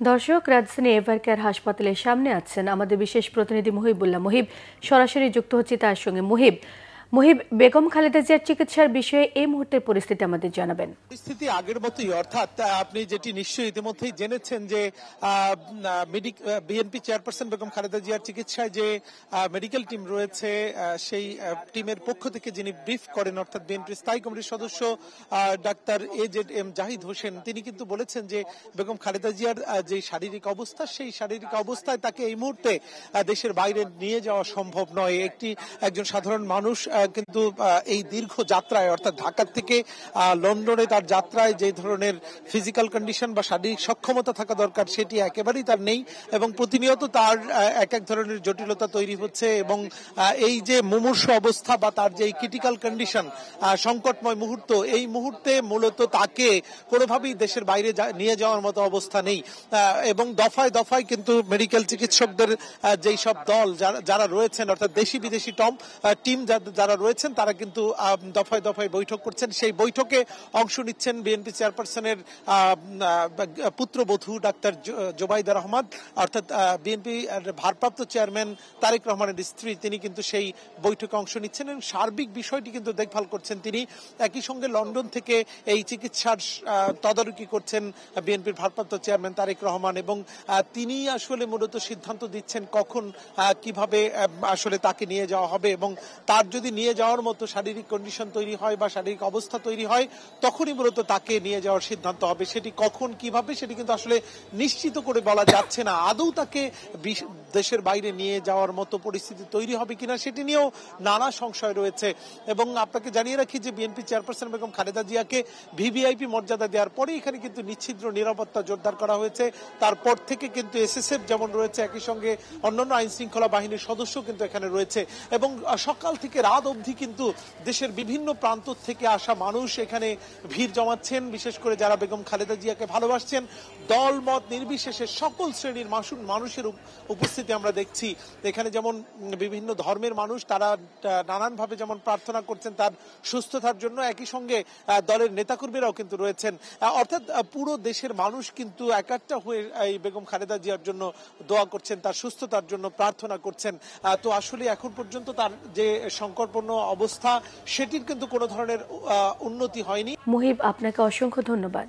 দর্শক, রাজধানী এভারকেয়ার হাসপাতালের সামনে আছেন আমাদের বিশেষ প্রতিনিধি মুহিবুল্লাহ। মুহিব, সরাসরি যুক্ত হচ্ছে তার সঙ্গে। মুহিব, বেগম খালেদা জিয়ার চিকিৎসার বিষয়ে এই মুহূর্তের পরিস্থিতি আমাদের জানাবেন। পরিস্থিতি আগের মতোই, অর্থাৎ আপনি যেটি নিশ্চয়ই ইতিমধ্যেই জেনেছেন যে বিএনপি চেয়ারপারসন বেগম খালেদা জিয়ার চিকিৎসায় যে মেডিকেল টিম রয়েছে, সেই টিমের পক্ষ থেকে যিনি ব্রিফ করেন, অর্থাৎ বিএনপির স্থায়ী কমিটির সদস্য ডাক্তার AZM জাহিদ হোসেন, তিনি কিন্তু বলেছেন যে বেগম খালেদা জিয়ার যে শারীরিক অবস্থা, সেই শারীরিক অবস্থায় তাকে এই মুহূর্তে দেশের বাইরে নিয়ে যাওয়া সম্ভব নয়। একজন সাধারণ মানুষ কিন্তু এই দীর্ঘ যাত্রায়, অর্থাৎ ঢাকা থেকে লন্ডনে তার যাত্রায় যে ধরনের ফিজিক্যাল কন্ডিশন বা শারীরিক সক্ষমতা থাকা দরকার, সেটি একেবারেই তার নেই এবং প্রতিনিয়ত তার এক ধরনের জটিলতা তৈরি হচ্ছে। এবং এই যে মুমূর্ষু অবস্থা বা তার যে ক্রিটিক্যাল কন্ডিশন, সংকটময় মুহূর্ত, এই মুহূর্তে মূলত তাকে কোনোভাবেই দেশের বাইরে নিয়ে যাওয়ার মতো অবস্থা নেই। এবং দফায় দফায় কিন্তু মেডিকেল চিকিৎসকদের যেই সব দল যারা রয়েছেন, অর্থাৎ দেশি বিদেশি টিম যারা রয়েছেন, তারা কিন্তু দফায় দফায় বৈঠক করছেন। সেই বৈঠকে অংশ নিচ্ছেন বিএনপি চেয়ারপারসনের পুত্রবধূ ডাক্তার জোবাইদা রহমান, অর্থাৎ বিএনপি ভারপ্রাপ্ত চেয়ারম্যান তারেক রহমানের স্ত্রী। তিনি কিন্তু সেই বৈঠকে অংশ নিচ্ছেন এবং সার্বিক বিষয়টি কিন্তু দেখভাল করছেন তিনি। একই সঙ্গে লন্ডন থেকে এই চিকিৎসার তদারকি করছেন বিএনপির ভারপ্রাপ্ত চেয়ারম্যান তারেক রহমান এবং তিনি আসলে মূলত সিদ্ধান্ত দিচ্ছেন কখন কিভাবে আসলে তাকে নিয়ে যাওয়া হবে এবং তার যদি নিয়ে যাওয়ার মতো শারীরিক কন্ডিশন তৈরি হয় বা শারীরিক অবস্থা তৈরি হয়, তখনই মূলত তাকে নিয়ে যাওয়ার সিদ্ধান্ত হবে। সেটি কখন কিভাবে সেটি কিন্তু আসলে নিশ্চিত করে বলা যাচ্ছে না। আদৌ তাকে দেশের বাইরে নিয়ে যাওয়ার মতো পরিস্থিতি তৈরি হবে কিনা সেটি নিয়েও নানা সংশয় রয়েছে। এবং আপনাকে জানিয়ে রাখি যে বিএনপি চেয়ারপারসন বেগম খালেদা জিয়াকে ভিভিআইপি মর্যাদা দেওয়ার পরে এখানে কিন্তু নিচ্ছিদ্র নিরাপত্তা জোরদার করা হয়েছে। তারপর থেকে কিন্তু SSF যেমন রয়েছে, একই সঙ্গে অন্যান্য আইন শৃঙ্খলা বাহিনীর সদস্য কিন্তু এখানে রয়েছে এবং সকাল থেকে রাত অবধি কিন্তু দেশের বিভিন্ন প্রান্ত থেকে আসা মানুষ এখানে ভিড় জমাচ্ছেন। বিশেষ করে যারা বেগম খালেদা জিয়াকে ভালোবাসছেন, দল মত নির্বিশেষে সকল শ্রেণীর মানুষের উপস্থিতি আমরা দেখছি। এখানে যেমন বিভিন্ন ধর্মের মানুষ, তারা নানানভাবে যেমন প্রার্থনা করছেন তার সুস্থতার জন্য, একই সঙ্গে দলের নেতাকর্মীরাও কিন্তু রয়েছেন। অর্থাৎ পুরো দেশের মানুষ কিন্তু একাট্টা হয়ে এই বেগম খালেদা জিয়ার জন্য দোয়া করছেন, তার সুস্থতার জন্য প্রার্থনা করছেন। তো আসলে এখন পর্যন্ত তার যে সংকটপূর্ণ অবস্থা, সেটির কিন্তু কোনো ধরনের উন্নতি হয়নি। মুহিব, আপনাকে অসংখ্য ধন্যবাদ।